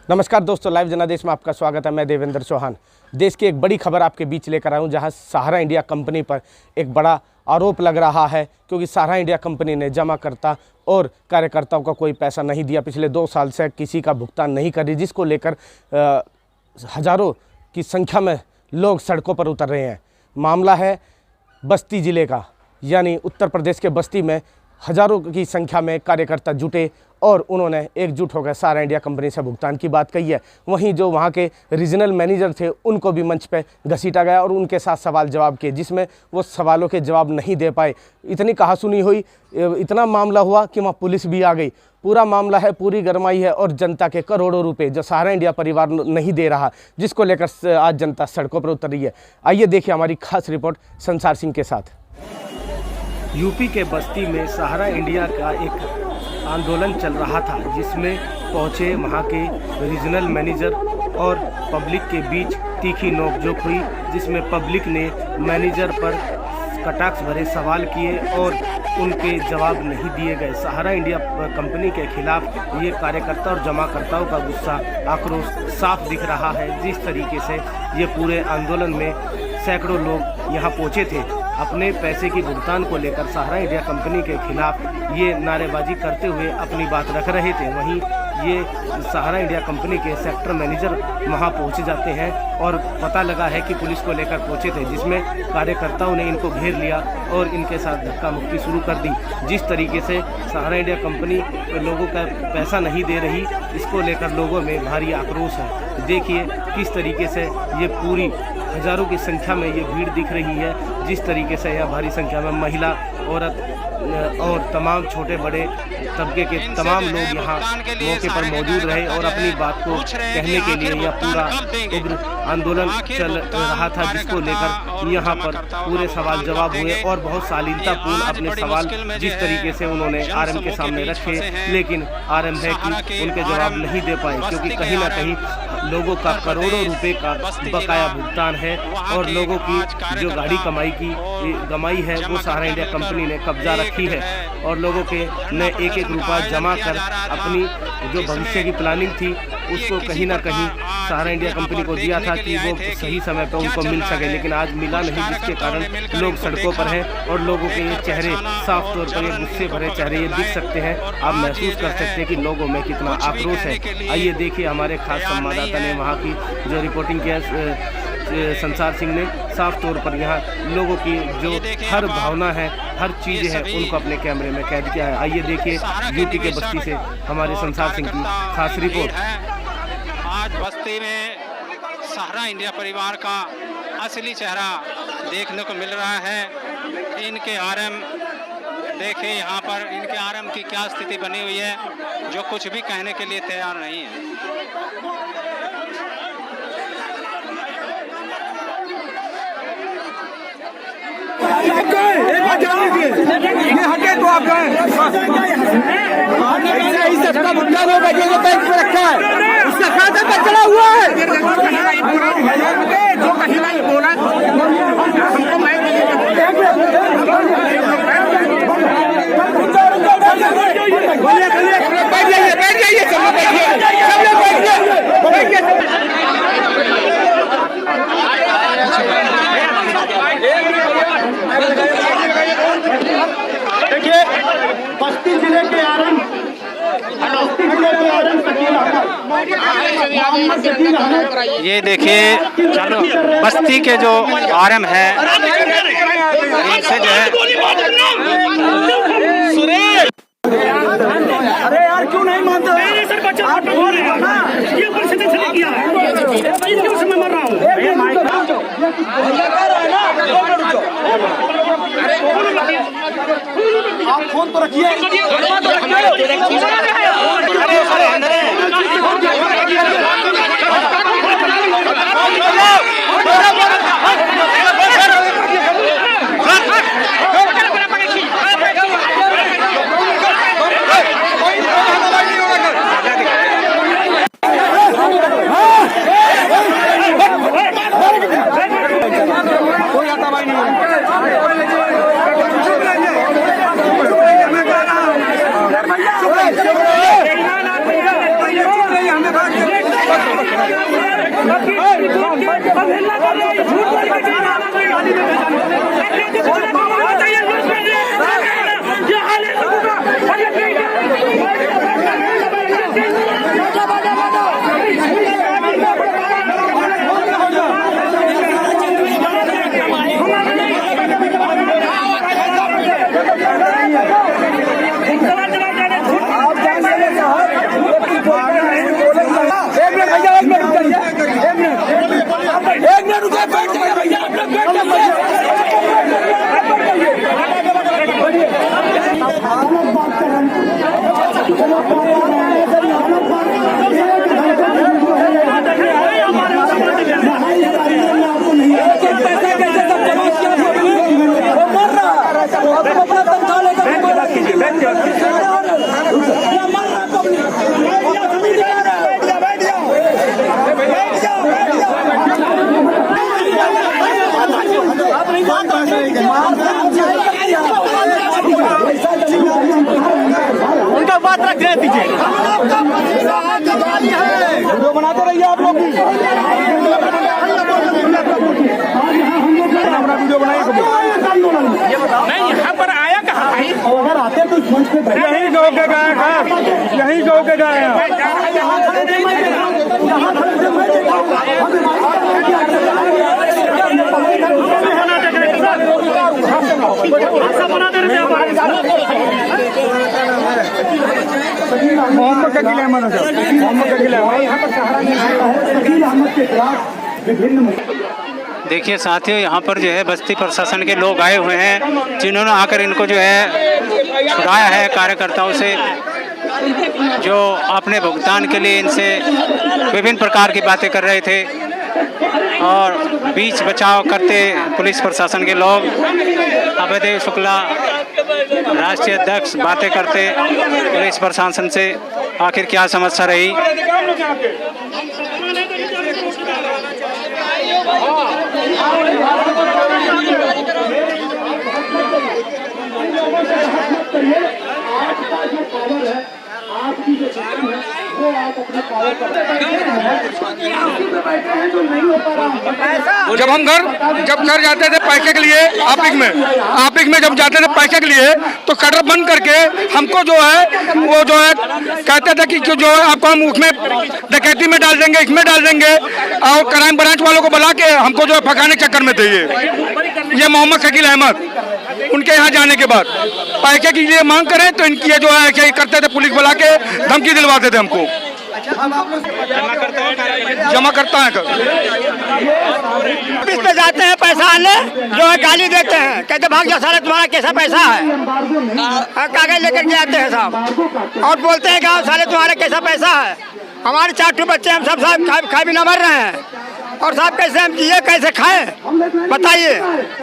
नमस्कार दोस्तों, लाइव जनादेश में आपका स्वागत है। मैं देवेंद्र चौहान। देश की एक बड़ी खबर आपके बीच लेकर आया हूं, जहां सहारा इंडिया कंपनी पर एक बड़ा आरोप लग रहा है, क्योंकि सहारा इंडिया कंपनी ने जमाकर्ता और कार्यकर्ताओं का कोई पैसा नहीं दिया। पिछले 2 साल से किसी का भुगतान नहीं कर रही, जिसको लेकर हज़ारों की संख्या में लोग सड़कों पर उतर रहे हैं। मामला है बस्ती ज़िले का, यानी उत्तर प्रदेश के बस्ती में हज़ारों की संख्या में कार्यकर्ता जुटे और उन्होंने एकजुट होकर सहारा इंडिया कंपनी से भुगतान की बात कही है। वहीं जो वहां के रीजनल मैनेजर थे, उनको भी मंच पे घसीटा गया और उनके साथ सवाल जवाब किए, जिसमें वो सवालों के जवाब नहीं दे पाए। इतनी कहासुनी हुई, इतना मामला हुआ कि वहाँ पुलिस भी आ गई। पूरा मामला है, पूरी गरमाई है और जनता के करोड़ों रुपए जो सहारा इंडिया परिवार नहीं दे रहा, जिसको लेकर आज जनता सड़कों पर उतर रही है। आइए देखिए हमारी खास रिपोर्ट संसार सिंह के साथ। यूपी के बस्ती में सहारा इंडिया का एक आंदोलन चल रहा था, जिसमें पहुंचे वहां के रीजनल मैनेजर और पब्लिक के बीच तीखी नोकझोंक हुई, जिसमें पब्लिक ने मैनेजर पर कटाक्ष भरे सवाल किए और उनके जवाब नहीं दिए गए। सहारा इंडिया कंपनी के खिलाफ ये कार्यकर्ता और जमाकर्ताओं का गुस्सा, आक्रोश साफ दिख रहा है। जिस तरीके से ये पूरे आंदोलन में सैकड़ों लोग यहाँ पहुँचे थे, अपने पैसे की भुगतान को लेकर सहारा इंडिया कंपनी के खिलाफ ये नारेबाजी करते हुए अपनी बात रख रहे थे। वहीं ये सहारा इंडिया कंपनी के सेक्टर मैनेजर वहां पहुंचे जाते हैं और पता लगा है कि पुलिस को लेकर पहुंचे थे, जिसमें कार्यकर्ताओं ने इनको घेर लिया और इनके साथ धक्का मुक्की शुरू कर दी। जिस तरीके से सहारा इंडिया कंपनी लोगों का पैसा नहीं दे रही, इसको लेकर लोगों में भारी आक्रोश है। देखिए किस तरीके से ये पूरी हज़ारों की संख्या में ये भीड़ दिख रही है। जिस तरीके से यह भारी संख्या में महिला, औरत और तमाम छोटे बड़े तबके के तमाम लोग यहाँ मौके पर मौजूद रहे और अपनी बात को कहने के लिए यह पूरा उग्र आंदोलन चल रहा था, जिसको लेकर यहाँ पर पूरे सवाल जवाब हुए और बहुत शालीनतापूर्ण अपने सवाल जिस तरीके से उन्होंने आरएम के सामने रखे, लेकिन आरएम है कि उनके जवाब नहीं दे पाए, क्योंकि कहीं ना कहीं लोगों का करोड़ों रुपए का बकाया भुगतान है और लोगों की जो गाड़ी कमाई है वो सहारा इंडिया कंपनी ने कब्जा रखी है और लोगों के ने एक एक रुपया जमा कर अपनी जो भविष्य की प्लानिंग थी उसको कहीं ना कहीं सहारा इंडिया कंपनी को दिया था कि वो सही समय पर उनको मिल सके, लेकिन आज मिला नहीं, जिसके कारण लोग सड़कों पर हैं और लोगों के ये चेहरे साफ तौर पर ये गुस्से भरे चेहरे ये दिख सकते हैं। आप महसूस कर सकते हैं कि लोगों में कितना आक्रोश है। आइए देखिए हमारे खास संवाददाता ने वहाँ की जो रिपोर्टिंग किया, संसार सिंह ने साफ तौर पर यहाँ लोगों की जो हर भावना है, हर चीज़ है, उनको अपने कैमरे में कैद किया है। आइए देखिए यूपी के बस्ती से हमारे संसार सिंह की खास रिपोर्ट। आज बस्ती में सहारा इंडिया परिवार का असली चेहरा देखने को मिल रहा है। इनके आरएम देखिए, यहाँ पर इनके आरएम की क्या स्थिति बनी हुई है, जो कुछ भी कहने के लिए तैयार नहीं है। ये हटे तो आप गए इसका मुद्दा वो बैंक पे रखा है, उसका खाता पे चला हुआ है। जो कहीं नहीं बोला हमको मैं बैठ जाइए सब देखिए बस्ती जिले के आरएम ये देखिए बस्ती के जो आरएम है, इनसे जो है अरे यार क्यों नहीं मानते? ये परिस्थिति से किया है, मैं मर रहा हूँ। आप फोन तो रखिए। कोई हाथापाई नहीं है। उनका बात रख दे दीजिए। वीडियो बनाते रहिए आप लोग भी। वीडियो बनाइए नहीं, यहाँ पर आया कहाँ भाई? अगर आते तो यही गाँव के गाय हैं, यही गाँव के गाय हैं। मोहम्मद शकील अहमद है, मोहम्मद शकील अहमद यहाँ पर सहारा शकील अहमद के खिलाफ विभिन्न। देखिए साथियों, यहाँ पर जो है बस्ती प्रशासन के लोग आए हुए हैं, जिन्होंने आकर इनको जो है छुड़ाया है कार्यकर्ताओं से, जो अपने भुगतान के लिए इनसे विभिन्न प्रकार की बातें कर रहे थे। और बीच बचाव करते पुलिस प्रशासन के लोग। अभयदेव शुक्ला राष्ट्रीय अध्यक्ष बातें करते पुलिस प्रशासन से, आखिर क्या समस्या रही। जब घर जाते थे पैसे के लिए ऑफिस में जब जाते थे पैसे के लिए, तो कटर बंद करके हमको जो है वो जो है कहते थे कि जो है आपको हम उसमें डकैती में डाल देंगे, इसमें डाल देंगे, और क्राइम ब्रांच वालों को बुला के हमको जो है फंसाने के चक्कर में थे। ये मोहम्मद शकील अहमद, उनके यहाँ जाने के बाद पैसे की ये मांग करें तो इनकी ये जो है ऐसे ही करते थे, पुलिस बुला के धमकी दिलवाते थे हमको। जमा करता है ऑफिस पे जाते हैं पैसा आने, जो है गाली देते हैं, कहते भाग जा साले, तुम्हारा कैसा पैसा है, कागज लेकर के आते हैं साहब, और बोलते हैं गाँव साले तुम्हारा कैसा पैसा है। हमारे 4 बच्चे हम सब साहब खा भी ना मर रहे हैं, और साहब कैसे हम जिए कैसे खाएं बताइए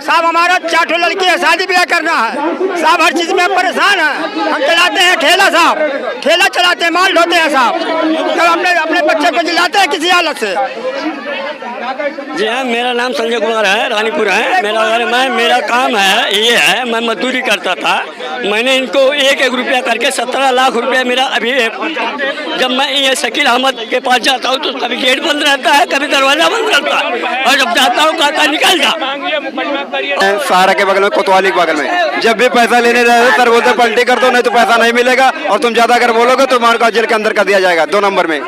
साहब। हमारा 4 लड़की है, शादी ब्याह करना है साहब, हर चीज में हम परेशान हैं। हम चलाते हैं ठेला साहब, ठेला चलाते हैं, माल ढोते हैं साहब, जब अपने बच्चे को जिलाते हैं किसी हालत से। जी हाँ, मेरा नाम संजय कुमार है, रानीपुर है मेरा काम है ये है, मैं मजदूरी करता था। मैंने इनको 1-1 रुपया करके 17 लाख रुपया मेरा अभी, जब मैं ये शकील अहमद के पास जाता हूँ तो कभी गेट बंद रहता है, कभी दरवाजा बंद रहता है, और जब जाता हूँ कहता निकल जा। सहारा के बगल में, कोतवाली के बगल में, जब भी पैसा लेने जाए सर बोलते पलटी कर दो, नहीं तो पैसा नहीं मिलेगा, और तुम ज्यादा अगर बोलोगे तो तुम्हारे को जेल के अंदर कर दिया जाएगा 2 नंबर में।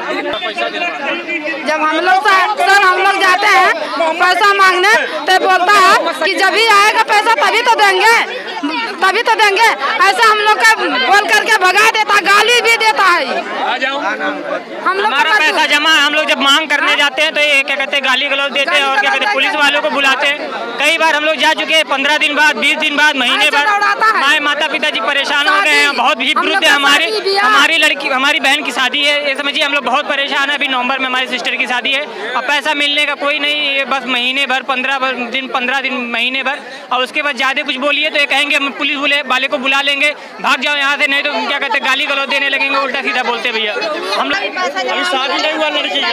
जब हम लोग जाते हैं पैसा मांगने तो बोलता है कि जब भी आएगा पैसा तभी तो देंगे, ऐसा हम लोग का बोल करके भगा देता, गाली भी देता है। हम लोग हमारा पैसा जमा, हम लोग जब मांग करने जाते हैं तो ये क्या कहते हैं गाली गलौज देते हैं, और क्या कहते हैं पुलिस वालों को बुलाते हैं। कई बार हम लोग जा चुके हैं, 15 दिन बाद, 20 दिन बाद, महीने बाद। हमारे माता पिताजी परेशान हो गए हैं, बहुत भीड़ विरुद्ध है। हमारी लड़की, हमारी बहन की शादी है, ये समझिए हम लोग बहुत परेशान है। अभी नवंबर में हमारी सिस्टर की शादी है, और पैसा मिलने का कोई नहीं, ये बस महीने भर 15 दिन महीने भर, और उसके बाद ज़्यादा कुछ बोलिए तो ये कहेंगे हम पुलिस वाले को बुला लेंगे, भाग जाओ यहाँ से, नहीं तो क्या कहते हैं गाली गलौज देने लगेंगे, उल्टा सीधा बोलते भैया। हम लोग अभी शादी नहीं हुआ लड़की का,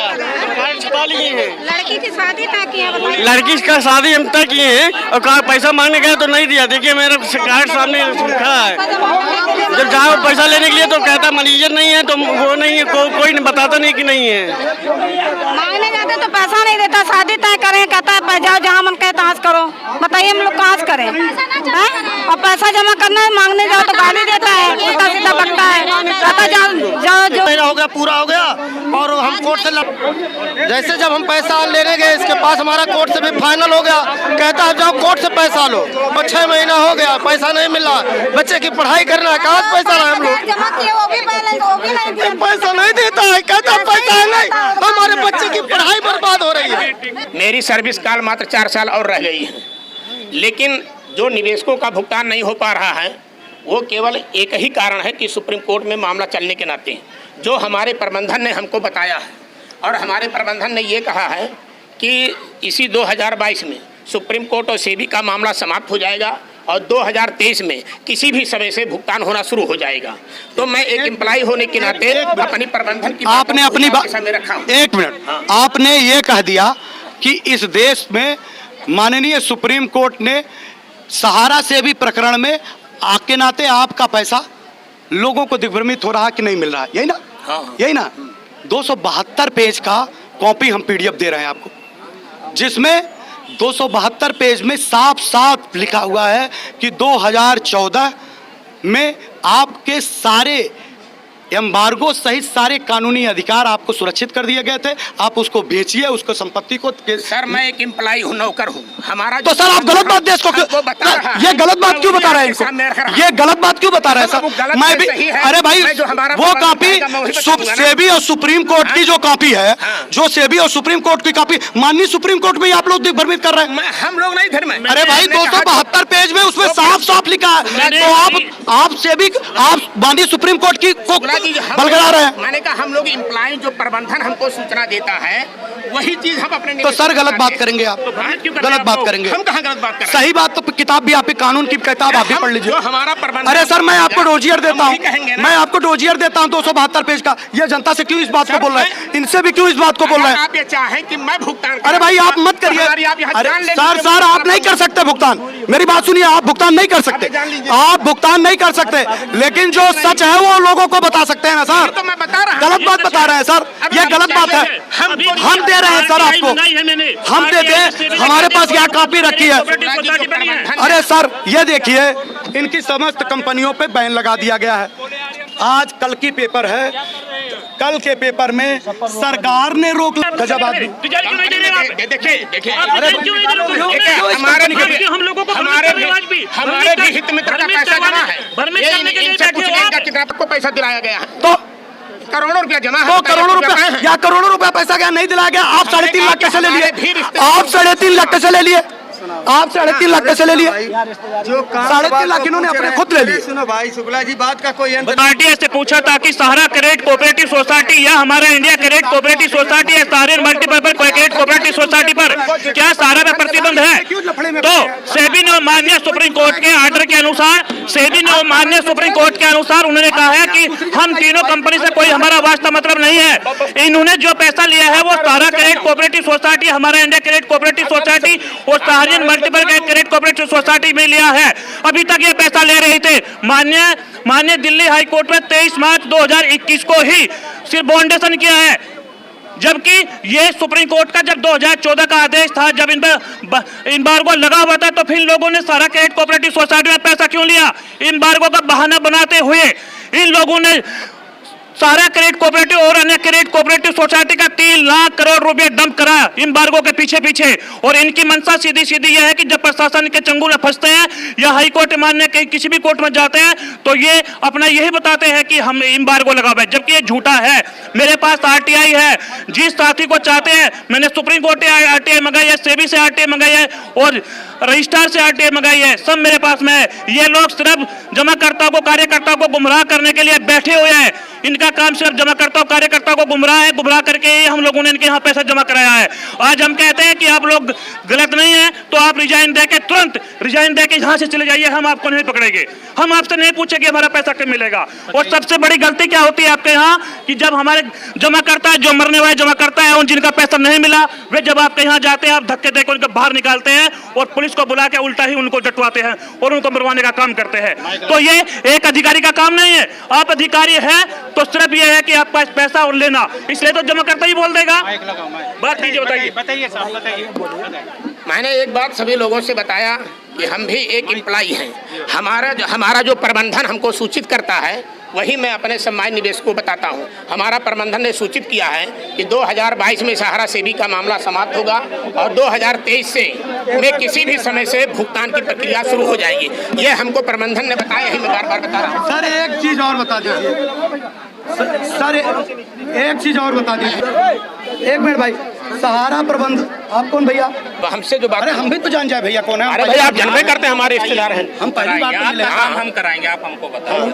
लड़की की शादी तय की है, लड़की का शादी हम तय किए हैं, और कहा पैसा मांगने गए तो नहीं दिया। देखिए मेरे कार्ड सामने खड़ा है, जब जाओ पैसा लेने के लिए तो कहता मैनेजर नहीं है, तो वो नहीं है, कोई बताता नहीं कि नहीं है। मांगने जाते तो पैसा नहीं देता, शादी तय करें कहता है जाओ जहाँ मन कहे तहाँ करो। बताइए हम लोग कहाँ से करें, और पैसा जमा करना है, मांगने जाओ तो गाली देता है, उल्टा सीधा बकता है, कहता जाओ जो हो गया पूरा हो गया, और हम कोर्ट से जैसे जब हम पैसा लेने गए इसके पास, हमारा कोर्ट से भी फाइनल हो गया, कहता है जाओ कोर्ट से पैसा लो, और 6 महीना हो गया पैसा नहीं मिला। बच्चे की पढ़ाई करना है, कहाँ से पैसा लाए हम लोग, पैसा नहीं देता है, कहता पैसा है नहीं, हमारे बच्चे की पढ़ाई बर्बाद हो रही है। मेरी सर्विस काल मात्र 4 साल और रह गई है, लेकिन जो निवेशकों का भुगतान नहीं हो पा रहा है, वो केवल एक ही कारण है कि सुप्रीम कोर्ट में मामला चलने के नाते जो हमारे प्रबंधन ने हमको बताया है, और हमारे प्रबंधन ने ये कहा है कि इसी 2022 में सुप्रीम कोर्ट और सेबी का मामला समाप्त हो जाएगा और 2023 में किसी भी समय से भुगतान होना शुरू हो जाएगा। तो मैं एक एम्प्लॉय होने के नाते अपनी प्रबंधन की आपने अपनी बात रखा। एक मिनट, आपने ये कह दिया कि इस देश में माननीय सुप्रीम कोर्ट ने सहारा से भी प्रकरण में आपके नाते आपका पैसा लोगों को दिग्भ्रमित हो रहा कि नहीं मिल रहा, यही ना? हाँ। यही ना? 272 पेज का कॉपी हम पीडीएफ दे रहे हैं आपको, जिसमें 272 पेज में साफ साफ लिखा हुआ है कि 2014 में आपके सारे एम्बार्गो सहित सारे कानूनी अधिकार आपको सुरक्षित कर दिए गए थे। आप उसको बेचिए, उसको संपत्ति को। सर मैं एक एम्प्लॉय हूँ, नौकर हूँ। हमारा तो सर आप गलत बात देश को ये गलत बात क्यों बता रहे हैं इनको? ये गलत बात क्यों बता रहे हैं सर? मैं भी, अरे भाई वो कॉपी सेबी और सुप्रीम कोर्ट की जो कॉपी है, जो सेबी और सुप्रीम कोर्ट की कॉपी, माननीय सुप्रीम कोर्ट में आप लोग दिग्भ्रमित कर रहे हैं। हम लोग नहीं धर्म। अरे भाई 272 पेज में उसमें साफ साफ लिखा है, तो आप सेबी, आप माननीय सुप्रीम कोर्ट की बलगड़ा रहे हैं। मैंने कहा हम लोग एम्प्लॉय जो प्रबंधन हमको सूचना देता है वही चीज हम अपने। तो सर गलत बात करेंगे आप, गलत बात करेंगे। हम कहाँ गलत बात कर रहे हैं? सही बात। तो किताब भी आपकी कानून की किताब आप भी पढ़ लीजिए। हमारा प्रबंधन। अरे सर मैं आपको डोजियर देता हूँ, मैं आपको डोजियर देता हूँ 272 पेज का। ये जनता से क्यों इस बात को बोल रहे हैं? इनसे भी क्यों इस बात को बोल रहे हैं? आप ये चाहें कि मैं भुगतान। अरे भाई आप मत करिए। अरे सर आप नहीं कर सकते भुगतान, मेरी बात सुनिए, आप भुगतान नहीं कर सकते, आप भुगतान नहीं कर सकते, लेकिन जो सच है वो लोगों को बता सकते हैं ना सर। तो मैं बता रहा हूं। गलत बात बता रहे हैं सर, ये गलत बात है। हम दे रहे हैं सर आपको, हम देते हैं, हमारे पास यहाँ कॉपी रखी है। अरे सर ये देखिए, इनकी समस्त कंपनियों पे बैन लगा दिया गया है। आज कल की पेपर है, कल के पेपर में सरकार ने रोक गजब आदमी। देखिए हमारे भी हित मित्र का पैसा जमा है, इनसे पूछिए इनका कितना आपको पैसा दिलाया गया है। तो करोड़ों रुपया जमा है। तो करोड़ों रुपया या करोड़ों रुपया पैसा क्या नहीं दिलाया गया? आप 3.5 लाख कैसे ले लिए? आप 3.5 लाख कैसे ले लिए? आप 3.5 लाख कैसे ले लिए? जो 3.5 लाख इन्होंने अपने खुद ले लिए। सुनो भाई शुक्ला जी, बात का कोई अंत पार्टी से पूछा था कि सहारा क्रेडिट कोऑपरेटिव सोसाइटी या हमारा इंडिया क्रेडिट कोऑपरेटिव सोसाइटी या सहारा मल्टीपर्पज क्रेडिट कोऑपरेटिव सोसाइटी पर क्या सहारा में प्रतिबंध है? तो सेबी ने माननीय सुप्रीम कोर्ट के आर्डर के अनुसार, सेबी ने माननीय सुप्रीम कोर्ट के अनुसार उन्होंने कहा है कि हम तीनों कंपनी से कोई हमारा वास्ता मतलब नहीं है। इन्होंने जो पैसा लिया है वो सहारा क्रेडिट कोऑपरेटिव सोसाइटी, हमारा इंडिया क्रेडिट कोऑपरेटिव सोसाइटी और सहारा मल्टीपल क्रेडिट कोऑपरेटिव सोसाइटी में लिया है। अभी तक ये पैसा ले रहे थे। माननीय दिल्ली हाई कोर्ट में 23 मार्च 2021 को ही सिर्फ बाउंडेशन किया है, जबकि ये सुप्रीम कोर्ट का जब 2014 का आदेश था, जब इन पर एम्बार्गो लगा हुआ था, तो फिर लोगों ने सहारा क्रेडिट कोऑपरेटिव सोसाइटी में पैसा क्यों लिया? एम्बार्गो का बहाना बनाते हुए इन लोगों ने सहारा क्रेडिट कोऑपरेटिव और अन्य क्रेडिट कोऑपरेटिव सोसाइटी का 3 लाख करोड़ रुपए डंप करा एम्बार्गो के पीछे पीछे। और इनकी मंशा सीधी सीधी यह है कि जब प्रशासन के चंगुल में फंसते हैं या हाई कोर्ट मानने के किसी भी कोर्ट में जाते हैं तो ये अपना यही बताते हैं कि हम एम्बार्गो लगा हुआ है, जबकि ये झूठा है। मेरे पास आरटीआई है, जिस साथी को चाहते हैं, मैंने सुप्रीम कोर्ट से आरटीआई मंगाई है, सेबी से आरटीआई मंगाई है और रजिस्ट्रार से आरटीआई मंगाई है, सब मेरे पास में है। ये लोग सिर्फ जमाकर्ताओं को, कार्यकर्ताओं को गुमराह करने के लिए बैठे हुए हैं। इनका काम सिर्फ जमाकर्ताओं, कार्यकर्ताओं को गुमराह करके ही हम लोगों ने इनके यहाँ पैसा जमा कराया है। आज हम कहते हैं कि आप लोग गलत नहीं है तो आप रिजाइन देके, तुरंत रिजाइन देके यहाँ से चले जाइए, हम आपको नहीं पकड़ेंगे, हम आपसे नहीं पूछेंगे हमारा पैसा कब मिलेगा। और सबसे बड़ी गलती क्या होती है आपके यहाँ कि जब हमारे जमाकर्ता, जो मरने वाले जमाकर्ता है, उन जिनका पैसा नहीं मिला, वे जब आपके यहाँ जाते हैं आप धक्के देकर उनको बाहर निकालते हैं और पुलिस को बुला के उल्टा ही उनको डटवाते हैं और उनको मरवाने का काम करते हैं। तो ये एक अधिकारी का काम नहीं है। आप अधिकारी है तो सिर्फ ये है कि आपके पास पैसा और लेना, इसलिए तो जमाकर्ता ही बोल देगा। बात कीजिए, बताइए साहब, बताइए। मैंने एक बात सभी लोगों से बताया कि हम भी एक एम्प्लॉय हैं। हमारा जो प्रबंधन हमको सूचित करता है वही मैं अपने सम्मानित निवेशकों को बताता हूं। हमारा प्रबंधन ने सूचित किया है कि 2022 में सहारा सेबी का मामला समाप्त होगा और 2023 से में किसी भी समय से भुगतान की प्रक्रिया शुरू हो जाएगी। ये हमको प्रबंधन ने बताया है, मैं बार बार बता रहा हूँ। सर एक चीज और बता दीजिए, सर एक चीज और बता दीजिए, एक मिनट भाई। सहारा प्रबंध, आप कौन भैया? हमसे जो बात, अरे हम भी तो जान जाए भैया कौन है। अरे भैया आप जानबे करते हैं, हमारे रिश्तेदार हैं। हम पहली बार तो मिले। हम कराएंगे, आप हमको बताइए।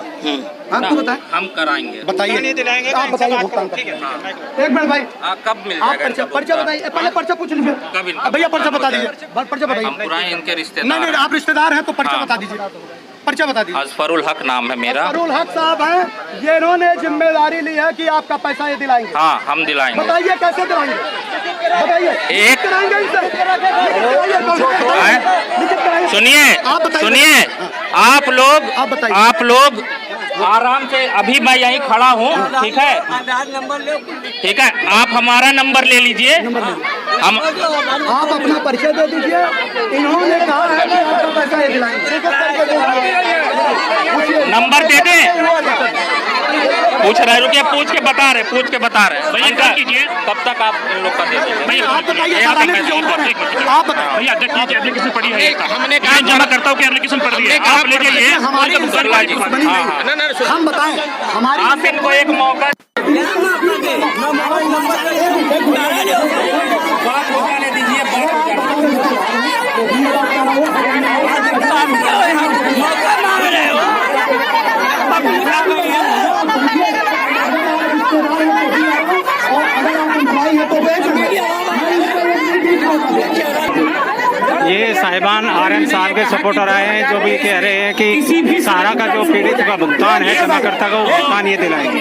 आपको बताएं, हम कराएंगे, बताइए, आप बताइए भुगतान का। एक मिनट भाई, कब मिल आप जाएगा? पर्चा बताइए, पहले पर्चा पूछ लीजिए भैया, पर्चा बता दीजिए, पर्चा बताइए। हम पुराने इनके रिश्तेदार नहीं, आप रिश्तेदार हैं तो पर्चा बता दीजिए, पर्चा बता दीजिए। अजफरुल हक नाम है मेरा। अजफरुल हक साहब हैं, ये इन्होंने जिम्मेदारी ली है कि आपका पैसा ये दिलाएंगे। हाँ, हम दिलाएंगे। बताइए कैसे दिलाएंगे, बताइए। एक कराएंगे इनसे, सुनिए, आप लोग आराम से, अभी मैं यहीं खड़ा हूँ, ठीक है, आप हमारा नंबर ले लीजिए, हम आप अपना परिचय दे दीजिए। इन्होंने कहा है कि आपका पैसा ये दिलाएंगे। नंबर दे दें, पूछ रहे, रुकिए, पूछ के बता रहे भैया, कीजिए कब तक आप इन लोग का दे देंगे? आप बताइए, आप बताइए भैया एप्लीकेशन पड़ी है, हमने कहा जमा करता हूँ कि एप्लीकेशन पड़ी है, आप ले जाइए। हम बताएं, हमारी आप इनको एक मौका ये साहिबान RM साहब के सपोर्टर आए हैं, जो भी कह रहे हैं कि सहारा का जो पीड़ित का भुगतान है, जमाकर्ता का, वो भुगतान ये दिलाएंगे।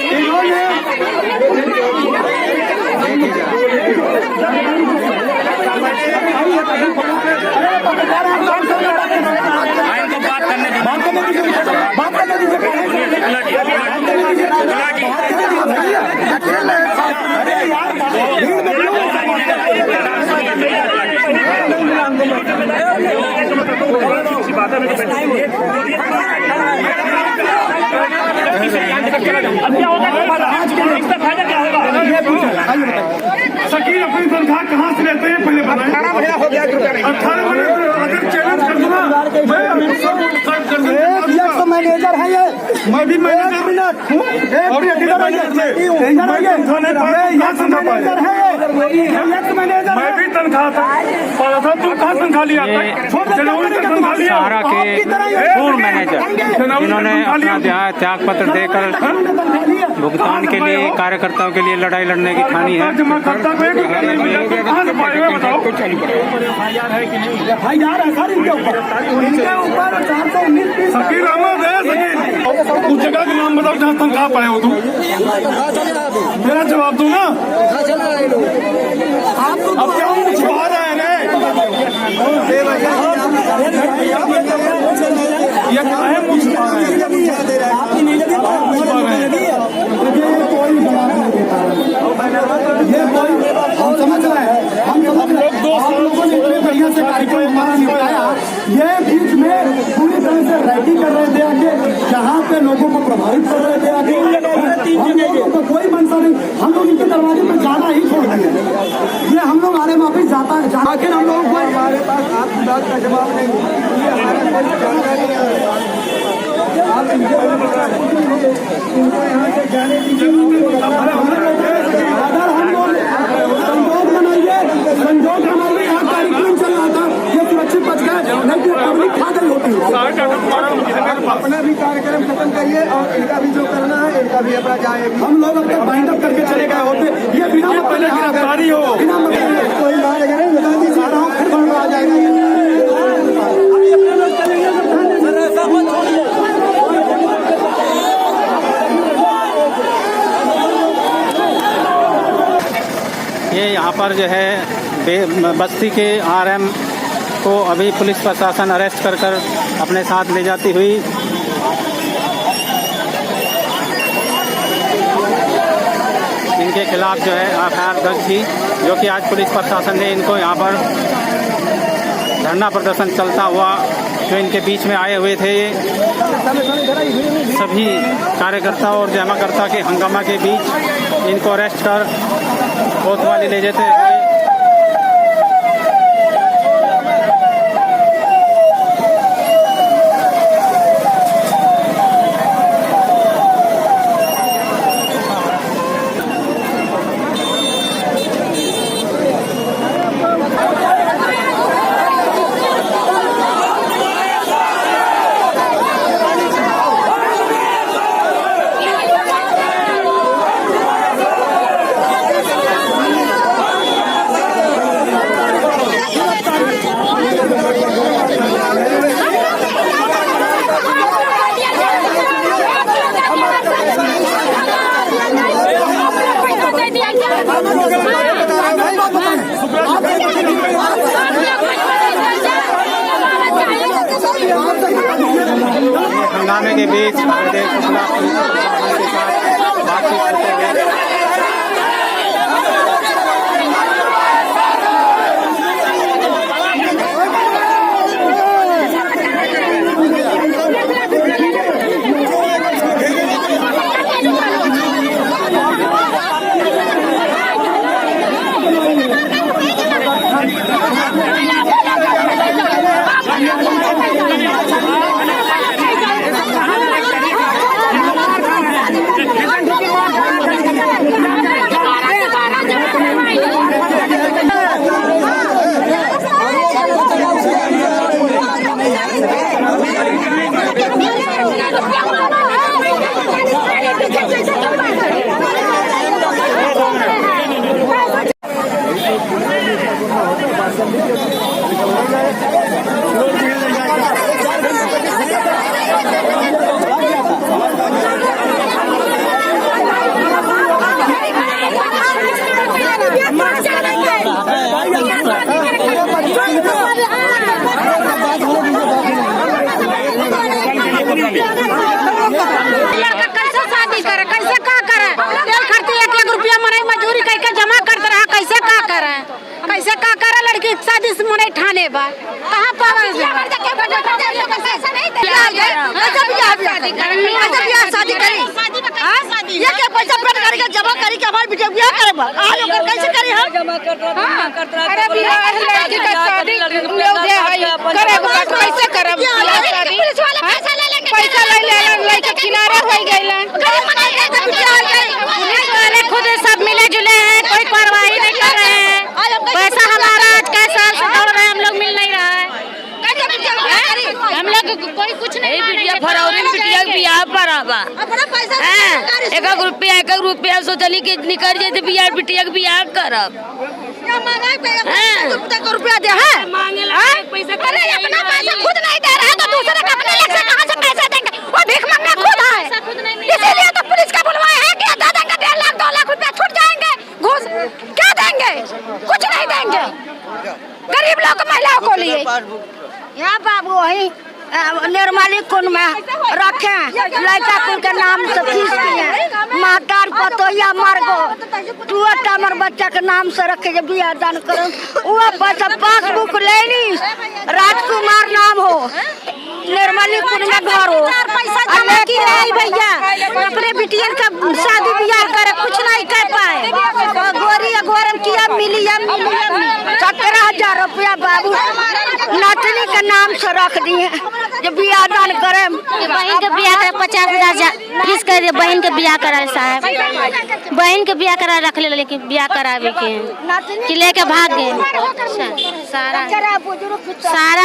शकील अपनी तनख्वाह कहाँ से लेते हैं पहले बताएं। 18 महीना हो गया, 18 महीने अगर चैलेंज कर दूंगा मैनेजर है ये, मैं भी मैनेजर मैं भी तनख्वाह था, तुम कहाँ तनख्वाह लिया था? सहारा के पूर्व मैनेजर, जिन्होंने अपना त्याग पत्र देकर भुगतान के लिए, कार्यकर्ताओं के लिए लड़ाई लड़ने की ठानी है। शकील अहमद है, उस जगह का नाम बताओ जहाँ तनख्वाह पाए हो तुम। मेरा जवाब दो ना, अब क्या छुपा रहे हैं? ये काहे मुझ छुपा रहे हैं? हम समझ रहे हैं, हम लोग 2 सालों को इतने बढ़िया से कार्यक्रम हमारा निपटाया। ये बीच में पूरी तरह से रैकिंग कर रहे थे आगे, जहाँ पे लोगों को प्रभावित कर रहे थे आगे। हम लोगों को कोई मनसा नहीं, हम लोग इनके दरवाजे में जाना ही छोड़ दिए। ये हम लोग आगे वापिस जाता है, आखिर हम लोगों को हमारे पास आपकी बात का जवाब नहीं, आप इनको यहाँ से जाने की संजोग हमारे यहाँ कार्यक्रम चल रहा था, ये सुरक्षित बच गए, नहीं तो पब्लिक खा गई होती। अपना भी कार्यक्रम खत्म करिए और इनका भी जो करना है, इनका भी अपना जाए। हम लोग अब तक बाइंड अप करके चले गए होते, ये बिना पहले गिरफ्तारी हो, बिना कोई मारेगा नहीं, बता दीजिए आ रहा हूँ, फिर बंद आ जाएगा। ये यहाँ पर जो है बस्ती के RM को अभी पुलिस प्रशासन अरेस्ट कर अपने साथ ले जाती हुई इनके खिलाफ जो है FIR दर्ज की, जो कि आज पुलिस प्रशासन ने इनको यहाँ पर धरना प्रदर्शन चलता हुआ, जो इनके बीच में आए हुए थे सभी कार्यकर्ता और जमाकर्ता के हंगामा के बीच इनको अरेस्ट कर कोतवाली ले जाते हुए देश हृदय शुक्ला पुलिस प्रशासन के साथ बातचीत करते हुए लड़का कैसे शादी करे, कैसे का करे, तेल खर्ची 1-1 रुपया मनाई मजदूरी करके जमा करते रहा, कैसे का करे, कैसे का करे लड़की शादी से मनाई ठाने बा कहाँ पावे शादी करी ये क्या पैसा पेट करके जमा करी के हमारे बेटे ब्याह करे आज ओकर कैसे करी हम अरे बियाह लड़की का शादी लोग दे है करे कैसे करब शादी पुलिस वाला पैसा ले लेंगे पैसा ले लेके किनारे हो गइलन पुलिस खुद सब मिले जुले हैं कोई कार्रवाई नहीं कर रहे हैं पैसा हमारा आज कई साल से दौड़ रहे हैं हम लोग मिल नहीं रहा है हम लोग कोई कुछ नहीं बिटिया फरौरी बिटिया बियाह पर आवा 1-1 रुपया सोचली कि निकल जाए बियाह बिटिया के बियाह करब रुपया दे है अरे अपना पैसा खुद नहीं दे रहा तो दूसरे का अपने लेके कहां से पैसा देंगे वो भीख मांगने खुद है इसीलिए तो पुलिस का बुलवाया है कि दे देंगे 1.5 लाख 2 लाख रुपया छूट जाएंगे घूस क्या देंगे कुछ नहीं देंगे गरीब लोग महिलाओं को लिए यहाँ बाबू वही निर्मली कुंड में रखे लड़का कुल के नाम से फीस किए महतार पतोया मर गो 2 हमर बच्चा के नाम से रखे जे बियाह दान करो वो पैसा पासबुक ले ली राजकुमार नाम हो निर्मली कुंड में घर हो लेकिन नहीं भैया अपने बिटियन का शादी बियाह करे कुछ नहीं कर पाए गोरी गोरन किया मिली 17,000 रुपया बाबू नटनी के नाम से रख दिए जब बियाह दान करे बहन के बियाह करे 50,000 फीस कर दे बहन के बियाह कराए साहब बहन के बियाह करा रख ले लेकिन बियाह करावे के कि लेके भाग गए सारा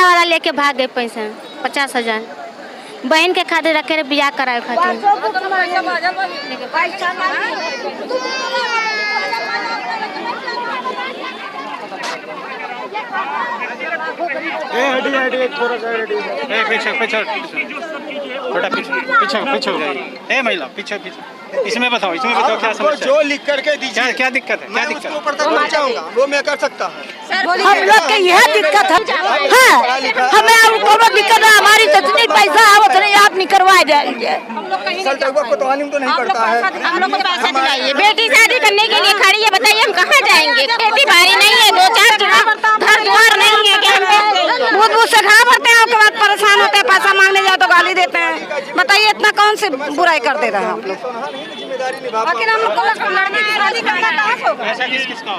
वाला लेके भाग गए पैसा 50,000 बहन के खातिर रखे रहे बियाह कराए खातिर पीछे हो जाइए महिला पीछे इसमें बताओ क्या समस्या जो लिख करके दीजिए क्या दिक्कत है क्या दिक्कत वो मैं कर सकता हूँ हम लोग के यह दिक्कत है हमें कोनो दिक्कत है हमारी जितनी पैसा है उतने आप निकलवा जाएंगे कोतवाली तो नहीं पड़ता है हम लोग को पैसा दिलाइए बेटी शादी करने के लिए खड़ी है बताइए हम कहाँ जाएंगे खेती बाड़ी नहीं है 2-4 घर द्वार नहीं है कि हम बहुत से खा भरते हैं उसके बाद परेशान होते हैं पैसा मांगने जाओ तो गाली देते हैं बताइए इतना कौन से बुराई कर दे रहे हैं आप लोग लेकिन हम लोग को लड़ने की शादी करना कहाँ से होगा ऐसा किस का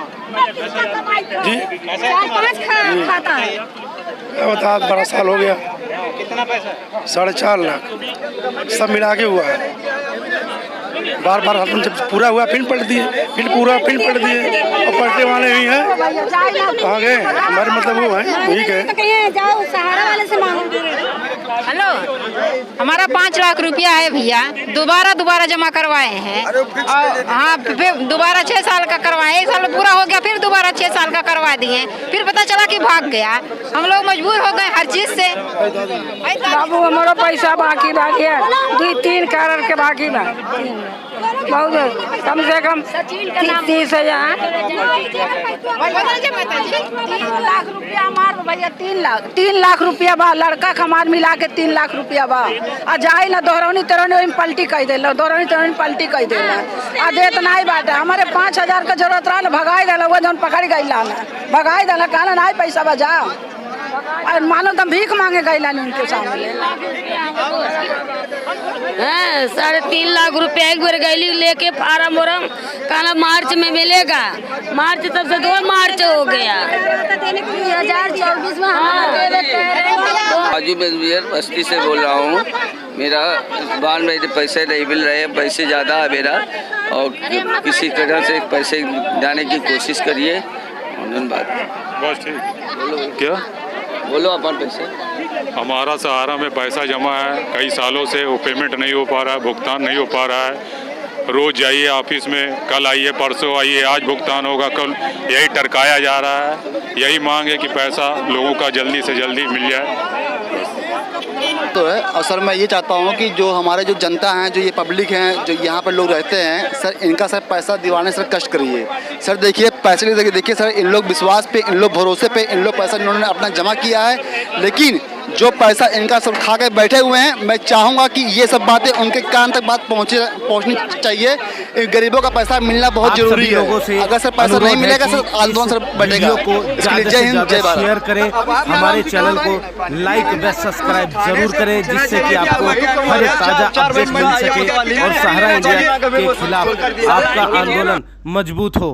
जी 4-5 खाता है 12 साल हो गया कितना पैसा 4.5 लाख सब मिला के हुआ है बार बार हम जब पूरा हुआ फिर पलट दिए फिर पलट दिए और पलटने वाले ही हैं कहाँ गए हमारे मतलब वो है ठीक है जाओ सहारा वाले से मांगो हेलो हमारा 5 लाख रुपया है भैया दोबारा जमा करवाए हैं हाँ फिर दोबारा 6 साल का करवाए 1 साल पूरा हो गया फिर दोबारा 6 साल का करवा दिए फिर पता चला कि भाग गया हम लोग मजबूर हो गए हर चीज से बाबू हमारा पैसा बाकी है 2-3 कारण के बाकी बा बहुत कम से कम 30,000। 3 लाख रुपया मार भैया, 3 लाख रुपया बा लड़का हमार मिला के 3 लाख रुपया बा। आ जाए ना दोहरौनी तेरौनी पलटी कह दिल, दोहरौनी तेरौनी पलटी कह दिल। आ देत नहीं बाटे, हमारे 5,000 का जरूरत रहा, भगाई दिल। वो जौन पकड़ गई भगाई दिल, कहला नहीं पैसा बजा। और मानो तुम भीख मांगे गई उनके सामने। 3.5 लाख रुपया एक बार गैली लेके फार्म वारम, कहना मार्च में मिलेगा। मार्च तब से 2 मार्च हो गया। 2024 में आजू बेजबियर बस्ती से बोल रहा हूँ। मेरा इस बार मेरे पैसे नहीं मिल रहे, पैसे ज़्यादा है मेरा, और किसी तरह से पैसे जाने की कोशिश करिए। बस ठीक। बोलो क्या बोलो अपन पैसे। हमारा सहारा में पैसा जमा है कई सालों से, वो पेमेंट नहीं हो पा रहा है, भुगतान नहीं हो पा रहा है। रोज़ जाइए ऑफिस में, कल आइए परसों आइए, आज भुगतान होगा कल, यही टरकाया जा रहा है। यही मांग है कि पैसा लोगों का जल्दी से जल्दी मिल जाए। तो है। और सर मैं ये चाहता हूँ कि जो हमारे जो जनता हैं, जो ये पब्लिक हैं, जो यहाँ पर लोग रहते हैं, सर इनका सर पैसा दिवाने सर कष्ट करिए। सर देखिए पैसे देखिए सर, इन लोग विश्वास पे, इन लोग भरोसे पे, इन लोग पैसा इन्होंने अपना जमा किया है, लेकिन जो पैसा इनका सब खा के बैठे हुए हैं, मैं चाहूँगा कि ये सब बातें उनके कान तक बात पहुँचनी चाहिए। इन गरीबों का पैसा मिलना बहुत जरूरी है। अगर सर पैसा नहीं मिलेगा सर आंदोलन सर बढ़ेगा। इसके लिए जय हिंद, जय भारत। शेयर करें, हमारे चैनल को लाइक व सब्सक्राइब जरूर करें, जिससे कि आपको हर एक ताज़ा अपडेट मिल सके और सहारा इंडिया के खिलाफ आपका आंदोलन मजबूत हो।